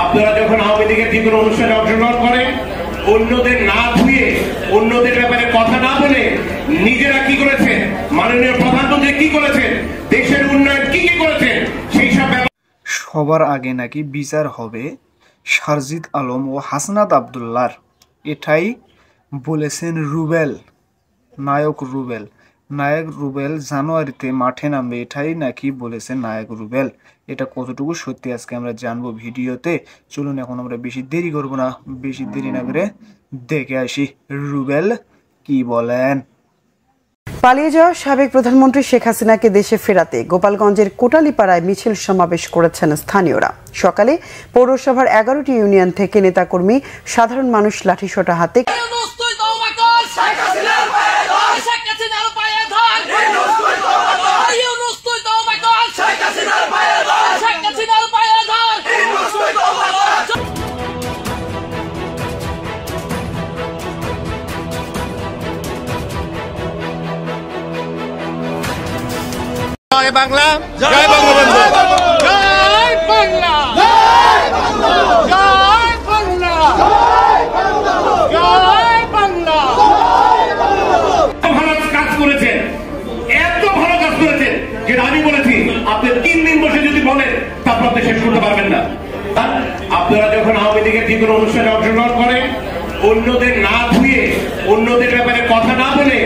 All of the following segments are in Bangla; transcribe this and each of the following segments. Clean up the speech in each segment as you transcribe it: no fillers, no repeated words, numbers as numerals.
আপনারা যখন আওয়ামী লীগের যে কোনো অনুষ্ঠানে অংশগ্রহণ করেন, অন্যদের না ধুয়ে, অন্যদের ব্যাপারে কথা না বলে নিজেরা কি করেছেন, মাননীয় প্রধানমন্ত্রী কি করেছেন, দেশের উন্নয়ন কি কি করেছেন, সেই সব সবার আগে নাকি বিচার হবে শারজিদ আলম ও হাসনাত আবদুল্লাহর, এটাই বলেছেন রুবেল। নায়ক রুবেল জানুয়ারিতে মাঠে নামবে, এটাই নাকি বলেছেন নায়ক রুবেল। এটা কতটুকু সত্যি আজকে আমরা জানবো ভিডিওতে। চলুন এখন আমরা বেশি দেরি করব না, বেশি দেরি না করে দেখে আসি রুবেল কি বলেন। পালিয়ে যাওয়া সাবেক প্রধানমন্ত্রী শেখ হাসিনাকে দেশে ফেরাতে গোপালগঞ্জের কোটালীপাড়ায় মিছিল সমাবেশ করেছেন স্থানীয়রা। সকালে পৌরসভার 11টি ইউনিয়ন থেকে নেতাকর্মী, সাধারণ মানুষ লাঠিসোঁটা হাতে জয় বাংলা, জয় বঙ্গবন্ধু, জয় বাংলা, জয় বাংলা, জয় বাংলা, জয় বাংলা। ভালো কাজ করেছেন, এত ভালো কাজ করেছেন যেটা আমি বলেছি আপনি 3 দিন বসে যদি বলেন তারপর আপনি শেষ করতে পারবেন না। আপনারা যখন আওয়ামী লীগের যে কোনো অনুষ্ঠানে অংশগ্রহণ করেন, অন্যদের না ধুয়ে, অন্যদের ব্যাপারে কথা না বলে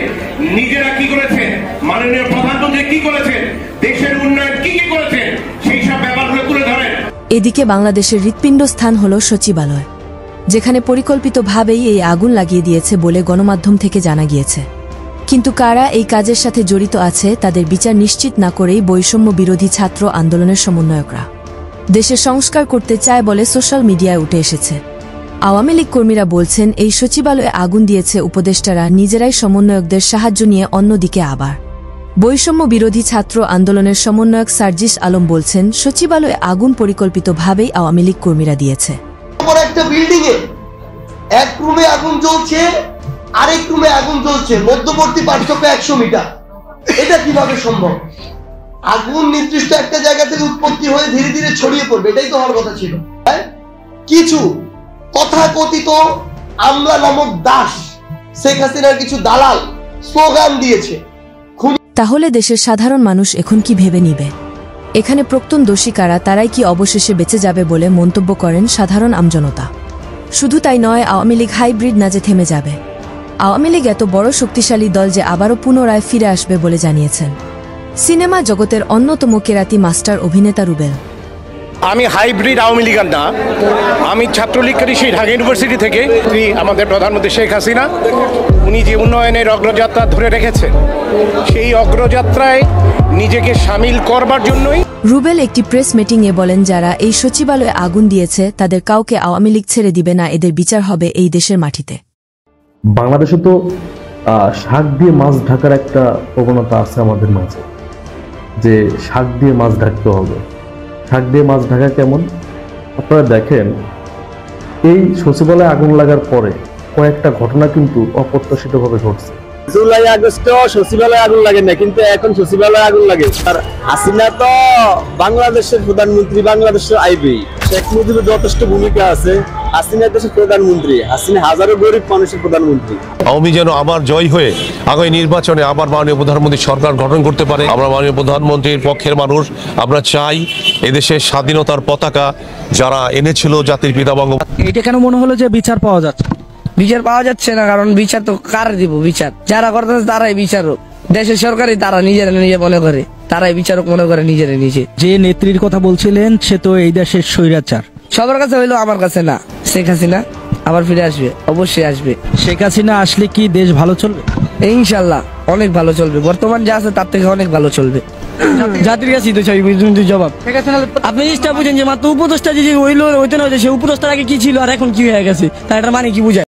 নিজেরা কি করেছেন, মাননীয় প্রধানমন্ত্রী কি করেছেন, দেশের উন্নয়ন কি কি করেছেন, সেই সব ব্যাপারগুলো তুলে ধরেন। এদিকে বাংলাদেশের হৃৎপিণ্ড স্থান হল সচিবালয়, যেখানে পরিকল্পিতভাবেই এই আগুন লাগিয়ে দিয়েছে বলে গণমাধ্যম থেকে জানা গিয়েছে। কিন্তু কারা এই কাজের সাথে জড়িত আছে তাদের বিচার নিশ্চিত না করেই বৈষম্য বিরোধী ছাত্র আন্দোলনের সমন্বয়করা দেশে সংস্কার করতে চায় বলে সোশ্যাল মিডিয়ায় উঠে এসেছে। আওয়ামী লীগ কর্মীরা বলছেন এই সচিবালয়ে আগুন দিয়েছে উপদেষ্টারা নিজেরাই সমন্বয়কদের সাহায্য নিয়ে। অন্যদিকে আবার বৈষম্য বিরোধী ছাত্র আন্দোলনের সমন্বয়ক সার্জিস আলম বলছেন সচিবালয়ে আগুন পরিকল্পিতভাবেই আওয়ামী লীগ কর্মীরা দিয়েছে। একটা বিল্ডিং এ এক রুমে আগুন জ্বলছে, আরেক রুমে আগুন জ্বলছে, মধ্যবর্তী পার্থক্য 100 মিটার। এটা কিভাবে সম্ভব? আগুন নির্দিষ্ট একটা জায়গা থেকে উৎপত্তি হয়ে ধীরে ধীরে ছড়িয়ে পড়বে, এটাই তো হওয়ার কথা ছিল। কিছু তথাকথিত আমলা নামক দাস, শেখ হাসিনার কিছু দালাল স্লোগান দিয়েছে। তাহলে দেশের সাধারণ মানুষ এখন কি ভেবে নিবে? এখানে প্রক্তন দোষী কারা, তারাই কি অবশেষে বেঁচে যাবে বলে মন্তব্য করেন সাধারণ আমজনতা। শুধু তাই নয়, আওয়ামী লীগ হাইব্রিড না যে থেমে যাবে। আওয়ামী লীগ এত বড় শক্তিশালী দল যে আবারও পুনরায় ফিরে আসবে বলে জানিয়েছেন সিনেমা জগতের অন্যতম কেরাতি মাস্টার অভিনেতা রুবেল। আমি হাইব্রিড আওয়ামী লীগার না, আমি ছাত্রলীগ করি সেই ঢাকা ইউনিভার্সিটি থেকে। আমাদের প্রধানমন্ত্রী শেখ হাসিনা উনি যে উন্নয়নের অগ্রযাত্রা ধরে রেখেছেন, সেই অগ্রযাত্রায় নিজেকে সামিল করবার জন্যই রুবেল একটি প্রেস মিটিংয়ে বলেন যারা এই সচিবালয়ে আগুন দিয়েছে তাদের কাউকে আওয়ামী লীগ ছেড়ে দিবে না, এদের বিচার হবে এই দেশের মাটিতে। বাংলাদেশে তো শাক দিয়ে মাছ ঢাকার একটা প্রবণতা আছে আমাদের মাঝে, যে শাক দিয়ে মাছ ঢাকতে হবে। শাক দিয়ে মাছ ঢাকা কেমন? আপনারা দেখেন, এই সচিবালয়ে আগুন লাগার পরে কয়েকটা ঘটনা কিন্তু অপ্রত্যাশিতভাবে ঘটছে। জুলাই আগস্ট সচিবালয়ে আগুন লাগে না, কিন্তু এখন সচিবালয়ে আগুন লাগে। আর হাসিনা তো বাংলাদেশের প্রধানমন্ত্রী, বাংলাদেশের আইবি। শেখ মুজিবের যথেষ্ট ভূমিকা আছে। হাসিনা দেশের প্রধানমন্ত্রী, হাসিনা হাজারো গরিব মানুষের প্রধানমন্ত্রী। আওয়ামী যেন আবার জয় হয়ে আগামী নির্বাচনে আবার মাননীয় প্রধানমন্ত্রী সরকার গঠন করতে পারে। আমরা মাননীয় প্রধানমন্ত্রীর পক্ষের মানুষ, আমরা চাই এদেশের স্বাধীনতার পতাকা যারা এনেছিল জাতির পিতা বঙ্গবন্ধু। এটা কেন মনে হলো যে বিচার পাওয়া যাচ্ছে? বিচার পাওয়া যাচ্ছে না, কারণ বিচার তো কার দিব? বিচার যারা করতেছে তারাই বিচারক। দেশের সরকারই তারা নিজেরা নিজে মনে করে, তারাই বিচারক মনে করে নিজেরা নিজে। যে নেত্রীর কথা বলছিলেন সে তো এই দেশের স্বৈরাচার। সবার কাছে হইলো, আমার কাছে না। শেখ হাসিনা আবার ফিরে আসবে, অবশ্যই আসবে। শেখ হাসিনা আসলে কি দেশ ভালো চলবে? ইনশাল্লাহ অনেক ভালো চলবে, বর্তমান যা আছে তার থেকে অনেক ভালো চলবে। জাতির কাছেই তো চাই জবাব। আপনি জিনিসটা বুঝেন যে মাত্র উপদেষ্টা যে হইলো হইতে না, সে উপদেষ্টার আগে কি ছিল আর এখন কি হয়ে গেছে, তার মানে কি বুঝায়?